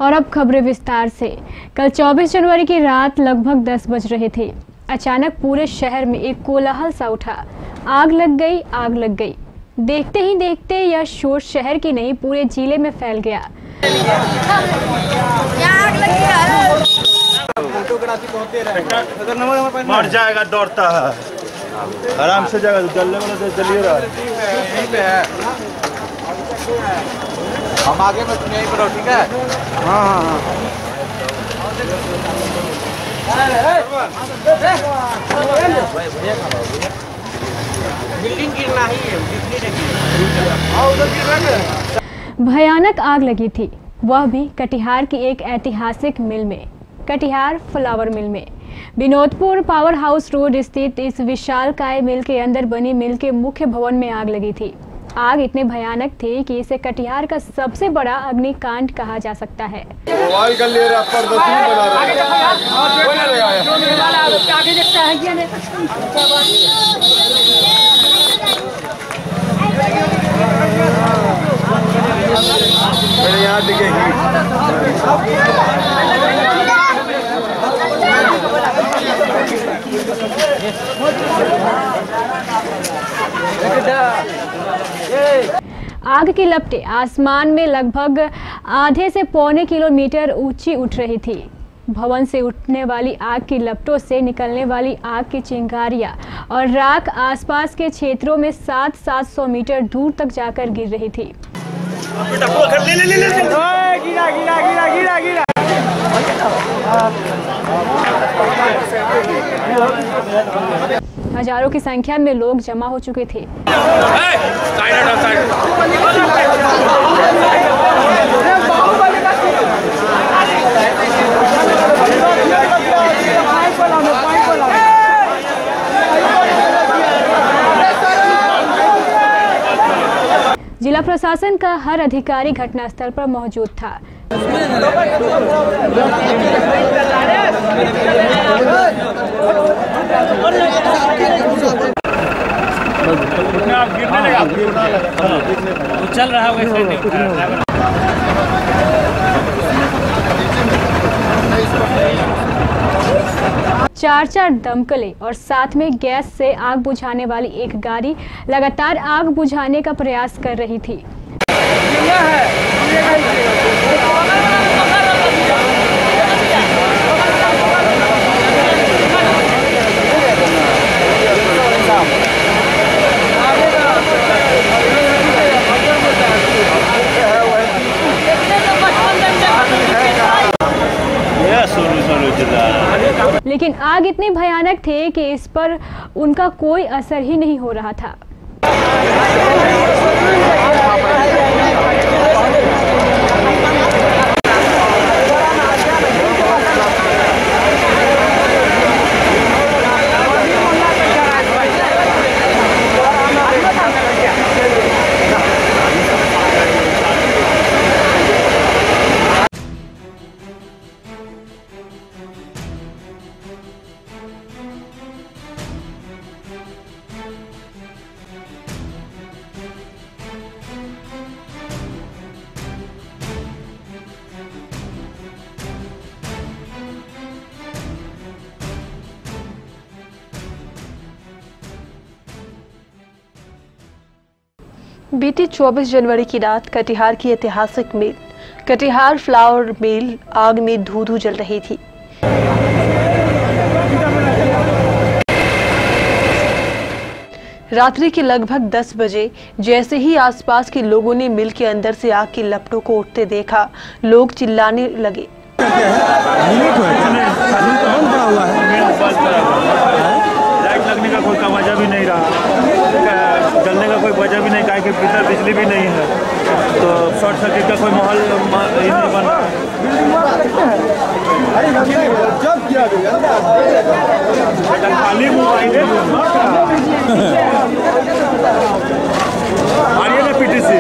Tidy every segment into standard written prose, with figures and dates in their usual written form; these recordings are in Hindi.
और अब खबरें विस्तार से। कल 24 जनवरी की रात लगभग 10 बज रहे थे। अचानक पूरे शहर में एक कोलाहल सा उठा। आग लग गई, आग लग गई। देखते ही देखते यह शोर शहर की नहीं पूरे जिले में फैल गया। मर जाएगा, दौड़ता है, आराम से जाएगा, जलने वाला तो चलिए रहा है। हम आगे में तुम यहीं पर रहो, ठीक है? हाँ हाँ हाँ। बिल्डिंग गिरना ही है, भयानक आग लगी थी, वह भी कटिहार की एक ऐतिहासिक मिल में, कटिहार फ्लावर मिल में। विनोदपुर पावर हाउस रोड स्थित इस विशालकाय मिल के अंदर बनी मिल के मुख्य भवन में आग लगी थी। आग इतनी भयानक थी कि इसे कटिहार का सबसे बड़ा अग्निकांड कहा जा सकता है। आग की लपटें आसमान में लगभग आधे से पौने किलोमीटर ऊंची उठ रही थी। भवन से उठने वाली आग की लपटों से निकलने वाली आग की चिंगारियां और राख आसपास के क्षेत्रों में 700 मीटर दूर तक जाकर गिर रही थी। हजारों की संख्या में लोग जमा हो चुके थे। जिला प्रशासन का हर अधिकारी घटनास्थल पर मौजूद था। चल रहा है 4 दमकलें और साथ में गैस से आग बुझाने वाली एक गाड़ी लगातार आग बुझाने का प्रयास कर रही थी। लेकिन आग इतनी भयानक थी कि इस पर उनका कोई असर ही नहीं हो रहा था। बीती 24 जनवरी की रात कटिहार की ऐतिहासिक मिल कटिहार फ्लावर मिल आग में धू-धू जल रही थी। रात्रि के लगभग 10 बजे जैसे ही आसपास के लोगों ने मिल के अंदर से आग की लपटों को उठते देखा, लोग चिल्लाने लगे। लाइट लगने का कोई वजह भी नहीं रहा, जलने का कोई वजह भी नहीं, काहे कि भीतर बिजली भी नहीं है, तो शॉर्ट सर्किट का कोई माहौल नहीं बन रहा। खाली मोबाइल आइए ना पीटीसी,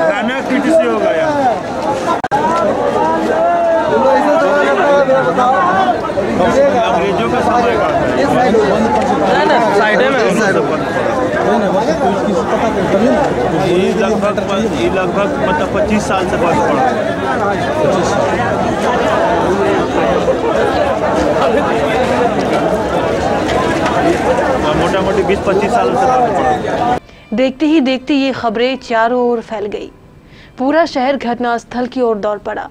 गाना पीटीसी हो गया। अंग्रेजों का समय का साइड में लगभग मतलब 25 साल से बंद पड़ा मोटा मोटी 20-25 साल से बंद पड़ा। देखते ही देखते ये खबरें चारों ओर फैल गई। पूरा शहर घटनास्थल की ओर दौड़ पड़ा।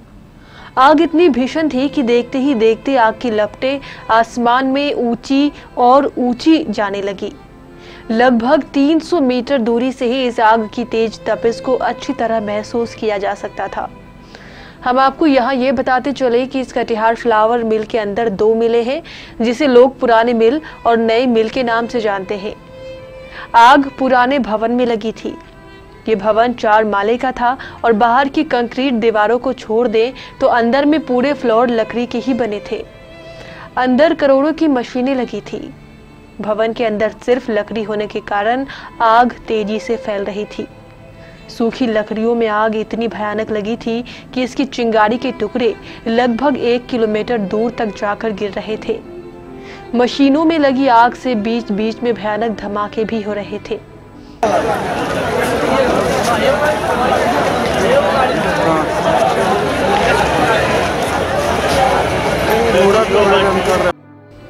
आग इतनी भीषण थी कि देखते ही देखते आग की लपटें आसमान में ऊंची और ऊंची जाने लगी। लगभग 300 मीटर दूरी से ही इस आग की तेज तपिश को अच्छी तरह महसूस किया जा सकता था। हम आपको यहाँ ये बताते चले कि इस कटिहार फ्लावर मिल के अंदर 2 मिलें हैं, जिसे लोग पुराने मिल और नए मिल के नाम से जानते हैं। आग पुराने भवन में लगी थी। ये भवन 4 माले का था और बाहर की कंक्रीट दीवारों को छोड़ दें तो अंदर में पूरे फ्लोर लकड़ी के ही बने थे। अंदर करोड़ों की मशीनें लगी थी। भवन के अंदर सिर्फ लकड़ी होने के कारण आग तेजी से फैल रही थी। सूखी लकड़ियों में आग इतनी भयानक लगी थी कि इसकी चिंगारी के टुकड़े लगभग 1 किलोमीटर दूर तक जाकर गिर रहे थे। मशीनों में लगी आग से बीच बीच में भयानक धमाके भी हो रहे थे।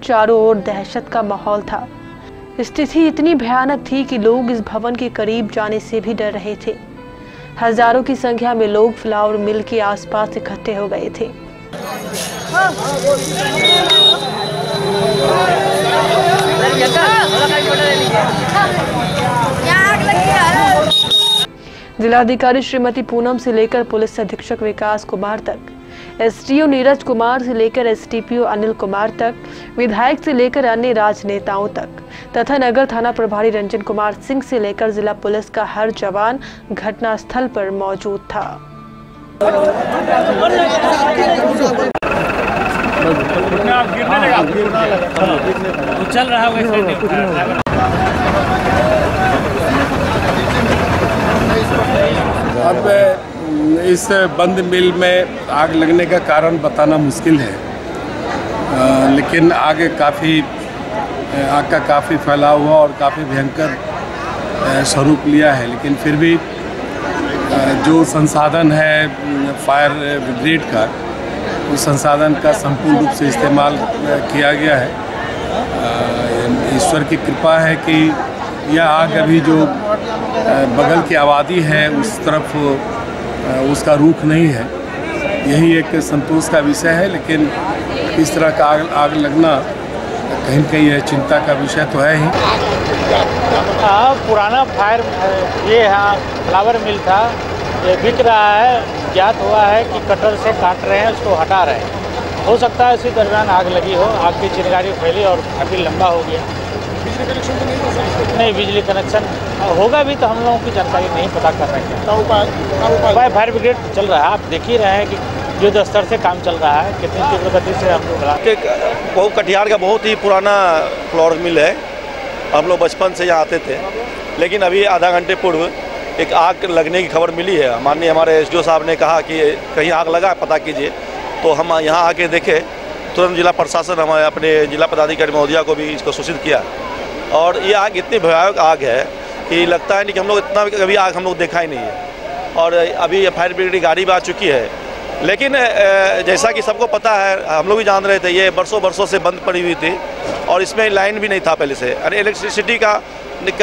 चारों ओर दहशत का माहौल था। स्थिति इतनी भयानक थी कि लोग इस भवन के करीब जाने से भी डर रहे थे। हजारों की संख्या में लोग फ्लावर मिल के आसपास इकट्ठे हो गए थे। जिलाधिकारी श्रीमती पूनम से लेकर पुलिस अधीक्षक विकास कुमार तक, एसडीओ नीरज कुमार से लेकर एसडीपीओ अनिल कुमार तक, विधायक से लेकर अन्य राजनेताओं तक तथा नगर थाना प्रभारी रंजन कुमार सिंह से लेकर जिला पुलिस का हर जवान घटनास्थल पर मौजूद था। चल रहा है अब इस बंद मिल में आग लगने का कारण बताना मुश्किल है, लेकिन आग का काफ़ी फैलाव हुआ और काफ़ी भयंकर स्वरूप लिया है। लेकिन फिर भी जो संसाधन है फायर ब्रिगेड का, उस संसाधन का संपूर्ण रूप से इस्तेमाल किया गया है। ईश्वर की कृपा है कि यह आग अभी जो बगल की आबादी है उस तरफ उसका रुख नहीं है, यही एक संतोष का विषय है। लेकिन इस तरह का आग लगना कहीं न कहीं चिंता का विषय तो है ही। पुराना फायर ये यहाँ फ्लावर मिल था, ये बिक रहा है। ज्ञात हुआ है कि कटर से काट रहे हैं, उसको हटा रहे हैं। हो सकता है इसी दरमियान आग लगी हो, आग की चिंगारी फैली और काफ़ी लंबा हो गया। बिजली कनेक्शन तो नहीं हो सकता? नहीं, बिजली कनेक्शन होगा भी तो हम लोगों की जानकारी नहीं पता कर रहे हैं। उपाय फायर ब्रिगेड चल रहा है, आप देख ही रहे हैं कि युद्ध स्तर से काम चल रहा है, कितनी तीव्र गति से हम लोग। बहुत कटिहार का बहुत ही पुराना फ्लावर मिल है। हम लोग बचपन से यहाँ आते थे, लेकिन अभी आधा घंटे पूर्व एक आग लगने की खबर मिली है। माननीय हमारे एसडीओ साहब ने कहा कि कहीं आग लगा पता कीजिए, तो हम यहाँ आके देखे। तुरंत जिला प्रशासन हमारे अपने जिला पदाधिकारी महोदया को भी इसको सूचित किया और ये आग इतनी भयावह आग है कि लगता है नहीं कि हम लोग इतना कभी आग हम लोग देखा ही नहीं है। और अभी फायर ब्रिगेड की गाड़ी भी आ चुकी है, लेकिन जैसा कि सबको पता है, हम लोग भी जान रहे थे, ये बरसों से बंद पड़ी हुई थी और इसमें लाइन भी नहीं था पहले से, यानी इलेक्ट्रिसिटी का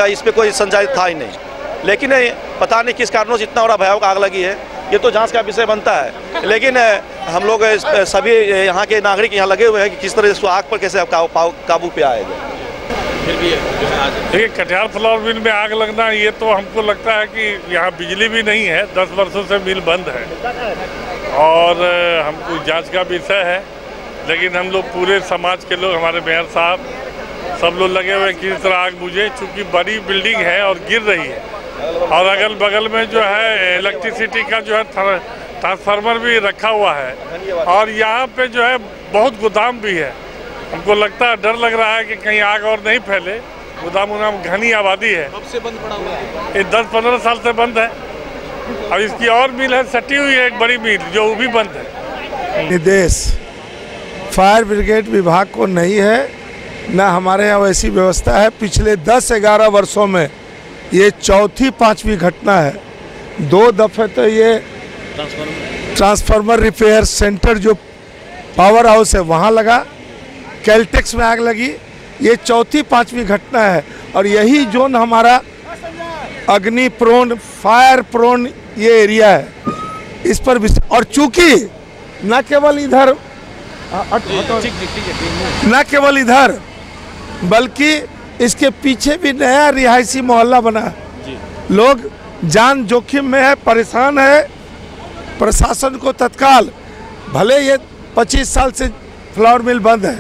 इस पर कोई संचालित था ही नहीं। लेकिन पता नहीं किस कारणों से इतना बड़ा भयावह आग लगी है, ये तो जांच का विषय बनता है। लेकिन हम लोग सभी यहाँ के नागरिक यहाँ लगे हुए हैं कि किस तरह इसको आग पर कैसे काबू पे आएगा। देखिए, कटिहार फ्लावर मिल में आग लगना, ये तो हमको लगता है कि यहाँ बिजली भी नहीं है, 10 वर्षों से मिल बंद है और हमको जांच का विषय है। लेकिन हम लोग पूरे समाज के लोग, हमारे मेयर साहब, सब लोग लगे हुए किस तरह आग बुझे, चूँकि बड़ी बिल्डिंग है और गिर रही है और अगल बगल में जो है इलेक्ट्रिसिटी का जो है ट्रांसफार्मर भी रखा हुआ है और यहाँ पे जो है बहुत गोदाम भी है। हमको लगता है, डर लग रहा है कि कहीं आग और नहीं फैले। गोदाम घनी आबादी है। कब से बंद पड़ा हुआ है? ये 10-15 साल से बंद है और इसकी और मिल है, सटी हुई है एक बड़ी मिल, जो वो भी बंद है। निर्देश फायर ब्रिगेड विभाग को नहीं है, न हमारे यहाँ वैसी व्यवस्था है। पिछले 10-11 वर्षों में ये चौथी पांचवी घटना है। 2 दफ़े तो ये ट्रांसफार्मर रिपेयर सेंटर जो पावर हाउस है वहाँ लगा, कैलटेक्स में आग लगी। ये चौथी पांचवी घटना है और यही जोन हमारा अग्नि प्रोन, फायर प्रोन ये एरिया है। इस पर और चूंकि न केवल इधर बल्कि इसके पीछे भी नया रिहायशी मोहल्ला बना, लोग जान जोखिम में है, परेशान है। प्रशासन को तत्काल, भले ये 25 साल से फ्लावर मिल बंद है,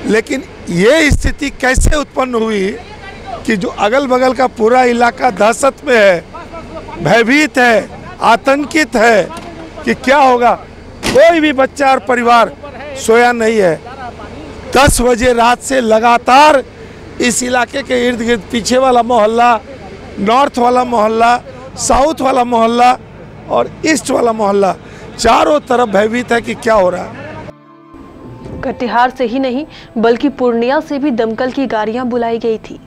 लेकिन ये स्थिति कैसे उत्पन्न हुई कि जो अगल बगल का पूरा इलाका दहशत में है, भयभीत है, आतंकित है कि क्या होगा। कोई भी बच्चा और परिवार सोया नहीं है। 10 बजे रात से लगातार इस इलाके के इर्द गिर्द पीछे वाला मोहल्ला, नॉर्थ वाला मोहल्ला, साउथ वाला मोहल्ला और ईस्ट वाला मोहल्ला चारों तरफ भयभीत है कि क्या हो रहा है। कटिहार से ही नहीं बल्कि पूर्णिया से भी दमकल की गाड़ियां बुलाई गई थी।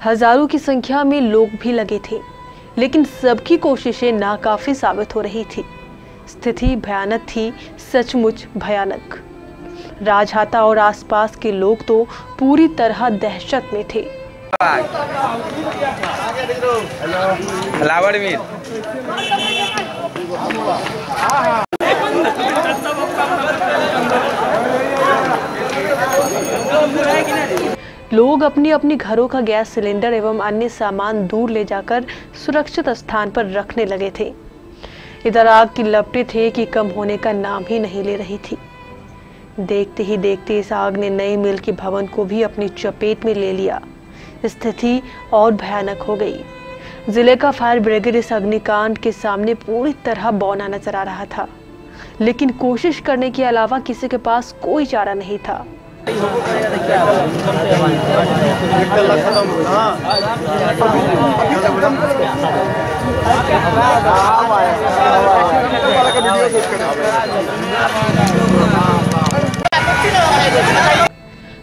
हजारों की संख्या में लोग भी लगे थे, लेकिन सबकी कोशिशें नाकाफी साबित हो रही थी। स्थिति भयानक थी, सचमुच भयानक। राजहाता और आसपास के लोग तो पूरी तरह दहशत में थे। फ्लावर मिल लोग अपनी अपनी घरों का गैस सिलेंडर एवं अन्य सामान दूर ले जाकर सुरक्षित स्थान पर रखने लगे थे। इधर आग की लपटें थे कि कम होने का नाम ही नहीं ले रही थी। देखते ही देखते इस आग ने नई मिल के भवन को भी अपनी चपेट में ले लिया। स्थिति और भयानक हो गई। जिले का फायर ब्रिगेड इस अग्निकांड के सामने पूरी तरह बौना नजर आ रहा था, लेकिन कोशिश करने के अलावा किसी के पास कोई चारा नहीं था।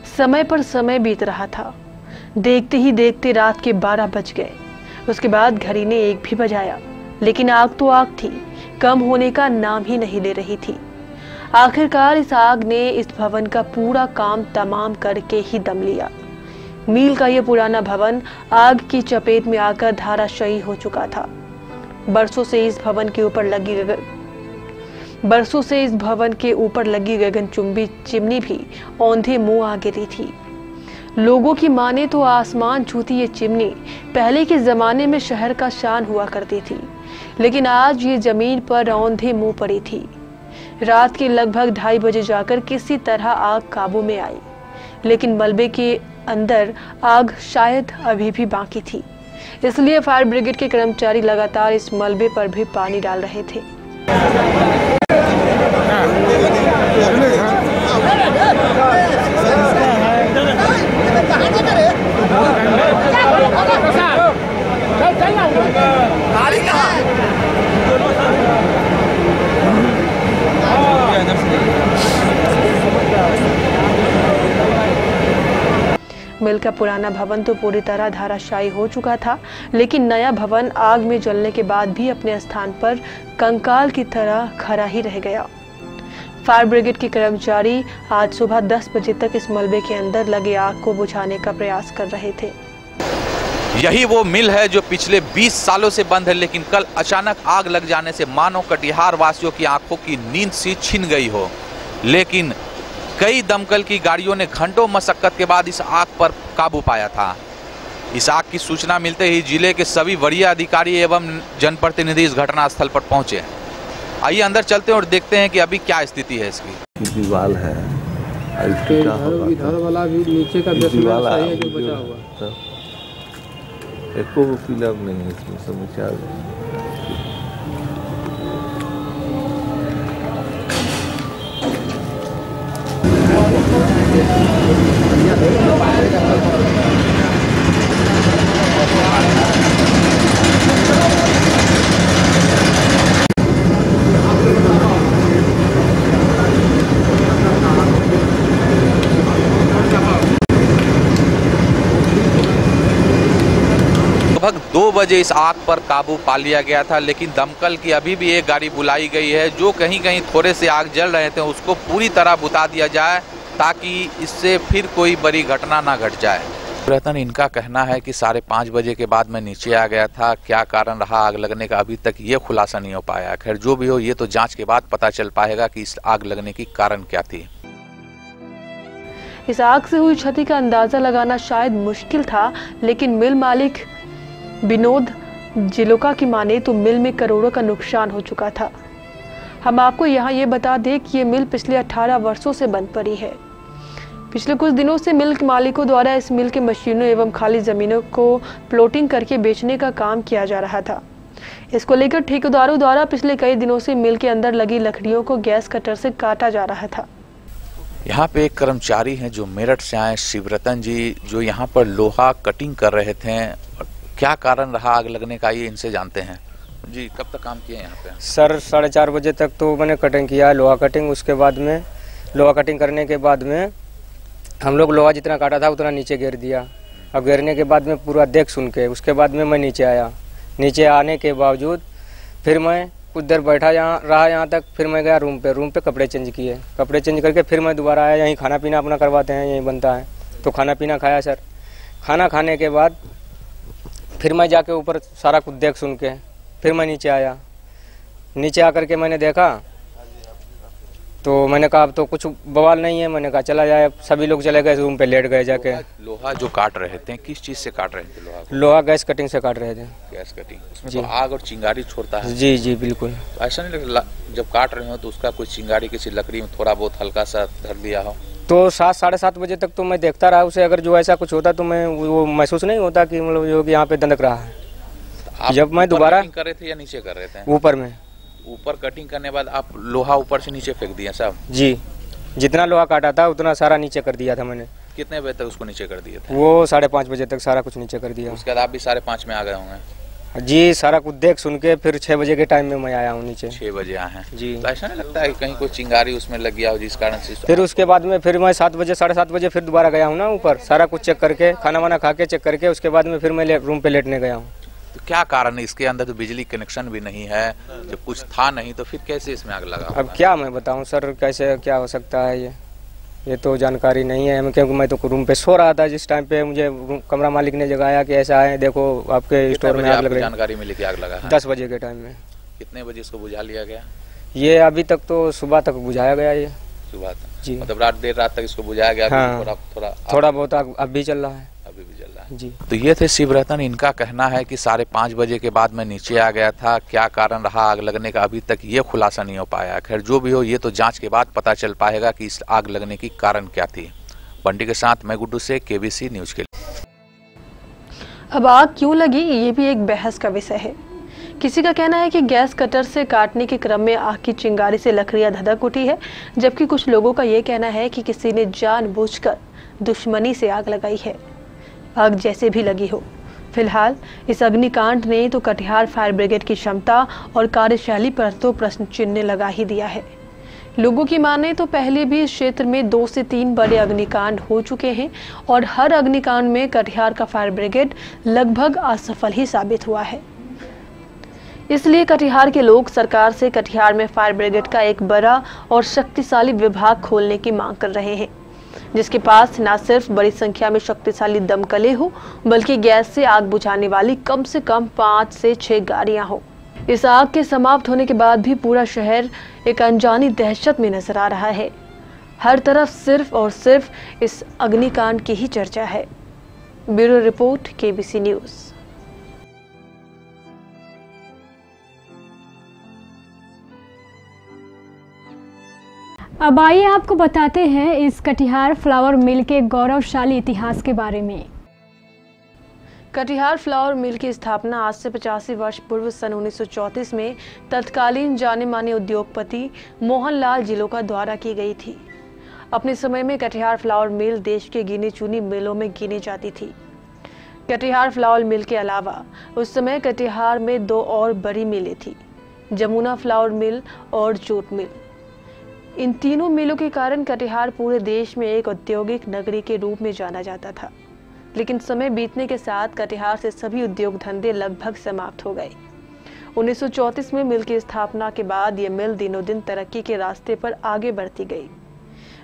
समय पर समय बीत रहा था। देखते ही देखते रात के 12 बज गए। उसके बाद घड़ी ने 1 भी बजाया, लेकिन आग तो आग थी, कम होने का नाम ही नहीं ले रही थी। आखिरकार इस आग ने इस भवन का पूरा काम तमाम करके ही दम लिया। मील का ये पुराना भवन आग की चपेट में आकर धराशायी हो चुका था। बरसों से इस भवन के ऊपर लगी गगनचुंबी चिमनी भी औंधे मुंह आ गिरी थी। लोगों की माने तो आसमान छूती ये चिमनी पहले के जमाने में शहर का शान हुआ करती थी, लेकिन आज ये जमीन पर औंधे मुंह पड़ी थी। रात के लगभग 2:30 बजे जाकर किसी तरह आग काबू में आई, लेकिन मलबे के अंदर आग शायद अभी भी बाकी थी। इसलिए फायर ब्रिगेड के कर्मचारी लगातार इस मलबे पर भी पानी डाल रहे थे। मिल का पुराना भवन तो पूरी तरह धराशायी हो चुका था, लेकिन नया भवन आग में जलने के बाद भी अपने स्थान पर कंकाल की तरह खड़ा ही रह गया। फायर ब्रिगेड के कर्मचारी आज सुबह 10 बजे तक इस मलबे के अंदर लगे आग को बुझाने का प्रयास कर रहे थे। यही वो मिल है जो पिछले 20 सालों से बंद है, लेकिन कल अचानक आग लग जाने से मानो कटिहार वासियों की आंखों की नींद सी छिन गई हो। लेकिन कई दमकल की गाड़ियों ने घंटों मशक्कत के बाद इस आग पर काबू पाया था। इस आग की सूचना मिलते ही जिले के सभी वरीय अधिकारी एवं जनप्रतिनिधि इस घटनास्थल पर पहुंचे। आइए अंदर चलते हैं और देखते हैं कि अभी क्या स्थिति है इसकी। दीवार है, इधर वाला भी नीचे का बेसमेंट सही है जो बचा हुआ। एको फिलर नहीं है इसमें, समस्या लगभग 2 बजे इस आग पर काबू पा लिया गया था, लेकिन दमकल की अभी भी एक गाड़ी बुलाई गई है जो कहीं कहीं थोड़े से आग जल रहे थे उसको पूरी तरह बुता दिया जाए ताकि इससे फिर कोई बड़ी घटना ना घट जाए। रतन इनका कहना है कि 5:30 बजे के बाद मैं नीचे आ गया था, क्या कारण रहा आग लगने का अभी तक ये खुलासा नहीं हो पाया। खैर जो भी हो ये तो जांच के बाद पता चल पाएगा कि इस आग लगने की कारण क्या थी। इस आग से हुई क्षति का अंदाजा लगाना शायद मुश्किल था, लेकिन मिल मालिक विनोद जिलोका की माने तो मिल में करोड़ों का नुकसान हो चुका था। हम आपको यहाँ ये बता दें कि ये मिल पिछले 18 वर्षों से बंद पड़ी है। पिछले कुछ दिनों से मिल के मालिकों द्वारा इस मिल के मशीनों एवं खाली जमीनों को प्लॉटिंग करके बेचने का काम किया जा रहा था। इसको लेकर ठेकेदारों द्वारा पिछले कई दिनों से मिल के अंदर लगी लकड़ियों को गैस कटर से काटा जा रहा था। यहाँ पे एक कर्मचारी हैं जो मेरठ से आए, शिवरतन जी, जो यहाँ पर लोहा कटिंग कर रहे थे। क्या कारण रहा आग लगने का ये इनसे जानते हैं। जी कब तक काम किए यहाँ पे? सर 4:30 बजे तक तो मैंने कटिंग किया, लोहा कटिंग। उसके बाद में लोहा कटिंग करने के बाद में हम लोग लोहा जितना काटा था उतना नीचे गिर दिया। अब गिरने के बाद में पूरा देख सुन के उसके बाद में मैं नीचे आया। नीचे आने के बावजूद फिर मैं कुछ देर बैठा यहाँ तक। फिर मैं गया रूम पे कपड़े चेंज किए। कपड़े चेंज करके फिर मैं दोबारा आया। यहीं खाना पीना अपना करवाते हैं, यहीं बनता है, तो खाना पीना खाया सर। खाना खाने के बाद फिर मैं जाके ऊपर सारा कुछ देख सुन के फिर मैं नीचे आया। नीचे आकर के मैंने देखा तो मैंने कहा अब तो कुछ बवाल नहीं है। मैंने कहा चला जाए। सभी लोग चले गए रूम पे, लेट गए जाके। लोहा जो काट रहे थे किस चीज से काट रहे थे? लोहा गैस कटिंग से काट रहे थे। गैस कटिंग उसमें तो आग और चिंगारी छोड़ता है। जी जी बिल्कुल। तो ऐसा नहीं लगता जब काट रहे हो तो उसका कोई चिंगारी किसी लकड़ी में थोड़ा बहुत हल्का सा धर दिया हो? तो 7 साढ़े 7 बजे तक तो मैं देखता रहा उसे। अगर जो ऐसा कुछ होता तो मैं वो महसूस नहीं होता कि मतलब यहाँ पे दंदक रहा है। जब मैं दोबारा कर रहे थे या नीचे कर रहे थे? ऊपर में। ऊपर कटिंग करने बाद आप लोहा ऊपर से नीचे फेंक दिया साहब? जी, जितना लोहा काटा था उतना सारा नीचे कर दिया था मैंने। कितने बजे तक उसको नीचे कर दिया था? वो 5:30 बजे तक सारा कुछ नीचे कर दिया। उसके बाद आप भी 5:30 में आ गए होंगे? जी, सारा कुछ देख सुन के फिर 6 बजे के टाइम में मैं आया हूँ नीचे। 6 बजे आए हैं जी। तो ऐसा नहीं लगता है कि कहीं कोई चिंगारी उसमें लग गया हो जिस कारण से? फिर उसके बाद में फिर मैं 7 बजे 7:30 बजे फिर दोबारा गया हूँ ना ऊपर, सारा कुछ चेक करके, खाना वाना खा के चेक करके उसके बाद में फिर मैं रूम पे लेटने गया हूँ। तो क्या कारण है? इसके अंदर तो बिजली कनेक्शन भी नहीं है, जब कुछ था नहीं तो फिर कैसे इसमें आग लगा? अब क्या मैं बताऊं सर, कैसे क्या हो सकता है ये तो जानकारी नहीं है, क्योंकि मैं तो रूम पे सो रहा था जिस टाइम पे मुझे कमरा मालिक ने जगाया कि ऐसा है, देखो आपके स्टोर में आग लग रही है। जानकारी मिली कि आग लगा है? 10 बजे के टाइम में। कितने बजे इसको बुझा लिया गया? ये अभी तक तो सुबह तक बुझाया गया। ये सुबह तक जी, मतलब देर रात तक इसको बुझाया गया। हाँ, थोड़ा बहुत अब भी चल रहा है। अभी भी चल रहा है जी। तो ये थे शिवरतन। इनका कहना है कि 5:30 बजे के बाद मैं नीचे आ गया था, क्या कारण रहा आग लगने का अभी तक ये खुलासा नहीं हो पाया। खैर जो भी हो ये तो जांच के बाद पता चल पाएगा कि इस आग लगने की कारण क्या थी। बंटी के साथ मैं गुड्डू से केबीसी न्यूज के लिए। अब आग क्यों लगी ये भी एक बहस का विषय है। किसी का कहना है कि गैस कटर से काटने के क्रम में आग की चिंगारी से लकड़ियां धधक उठी है, जबकि कुछ लोगों का ये कहना है कि किसी ने जानबूझकर दुश्मनी से आग लगाई है। आग जैसे भी लगी हो, फिलहाल इस अग्निकांड ने तो कटिहार फायर ब्रिगेड की क्षमता और कार्यशैली पर तो प्रश्न चिन्ह लगा ही दिया है। लोगों की माने तो पहले भी इस क्षेत्र में 2 से 3 बड़े अग्निकांड हो चुके हैं और हर अग्निकांड में कटिहार का फायर ब्रिगेड लगभग असफल ही साबित हुआ है। इसलिए कटिहार के लोग सरकार से कटिहार में फायर ब्रिगेड का एक बड़ा और शक्तिशाली विभाग खोलने की मांग कर रहे हैं, जिसके पास न सिर्फ बड़ी संख्या में शक्तिशाली दमकलें हो, बल्कि गैस से आग बुझाने वाली कम से कम 5 से 6 गाड़ियां हो। इस आग के समाप्त होने के बाद भी पूरा शहर एक अनजानी दहशत में नजर आ रहा है। हर तरफ सिर्फ और सिर्फ इस अग्निकांड की ही चर्चा है। Bureau report, KBC news. अब आइए आपको बताते हैं इस कटिहार फ्लावर मिल के गौरवशाली इतिहास के बारे में। कटिहार फ्लावर मिल की स्थापना आज से 85 वर्ष पूर्व सन 1934 में तत्कालीन जाने माने उद्योगपति मोहनलाल जिलोका द्वारा की गई थी। अपने समय में कटिहार फ्लावर मिल देश के गिनी चुनी मिलों में गिनी जाती थी। कटिहार फ्लावर मिल के अलावा उस समय कटिहार में 2 और बड़ी मिलें थी, जमुना फ्लावर मिल और जूट मिल। इन तीनों मिलों के कारण कटिहार पूरे देश में एक औद्योगिक नगरी के रूप में जाना जाता था। लेकिन समय बीतने के साथ कटिहार से सभी उद्योग धंधे लगभग समाप्त हो गए। 1934 में मिल की स्थापना के बाद यह मिल दिनों दिन तरक्की के रास्ते पर आगे बढ़ती गई।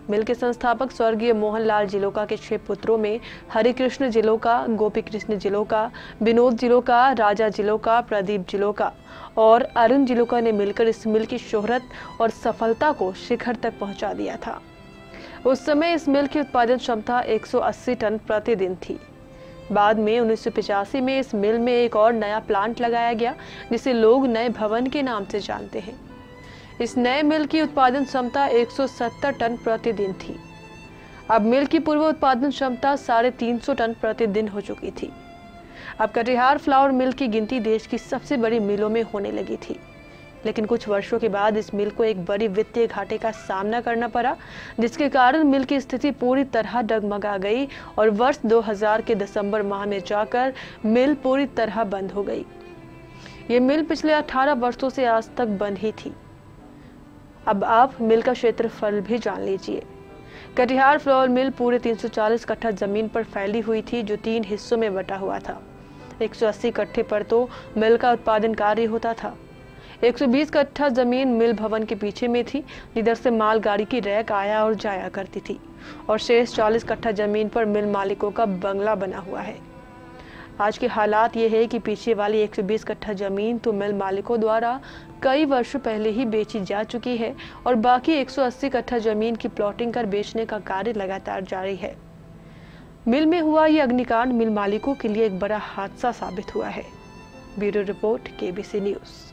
मिल के संस्थापक स्वर्गीय मोहनलाल जिलोका के 6 पुत्रों में हरिकृष्ण जिलोका, गोपी कृष्ण जिलोका, विनोद जिलोका, राजा जिलोका, प्रदीप जिलोका और अरुण जिलोका ने मिलकर इस मिल की शोहरत और सफलता को शिखर तक पहुंचा दिया था। उस समय इस मिल की उत्पादन क्षमता 180 टन प्रतिदिन थी। बाद में 1985 में इस मिल में एक और नया प्लांट लगाया गया, जिसे लोग नए भवन के नाम से जानते हैं। इस नए मिल की उत्पादन क्षमता 170 टन प्रतिदिन थी। अब मिल की पूर्व उत्पादन क्षमता 350 टन प्रतिदिन हो चुकी थी। अब कटिहार फ्लावर मिल की गिनती देश की सबसे बड़ी मिलों में होने लगी थी। लेकिन कुछ वर्षों के बाद इस मिल को एक बड़ी वित्तीय घाटे का सामना करना पड़ा, जिसके कारण मिल की स्थिति पूरी तरह डगमगा गई और वर्ष 2000 के दिसंबर माह में जाकर मिल पूरी तरह बंद हो गई। ये मिल पिछले 18 वर्षों से आज तक बंद ही थी। अब आप मिल का क्षेत्रफल भी जान लीजिए। कटिहार फ्लावर मिल पूरे 340 कट्ठा जमीन पर फैली हुई थी, जो 3 हिस्सों में बटा हुआ था। 180 कट्ठे पर तो मिल का उत्पादन कार्य होता था। 120 कट्ठा जमीन मिल भवन के पीछे में थी, जिधर से मालगाड़ी की रैक आया और जाया करती थी, और शेष 40 कट्ठा जमीन पर मिल मालिकों का बंगला बना हुआ है। आज के हालात ये है कि पीछे वाली 120 कट्ठा जमीन तो मिल मालिकों द्वारा कई वर्षों पहले ही बेची जा चुकी है और बाकी 180 कट्ठा जमीन की प्लॉटिंग कर बेचने का कार्य लगातार जारी है। मिल में हुआ ये अग्निकांड मिल मालिकों के लिए एक बड़ा हादसा साबित हुआ है। Bureau report, KBC news.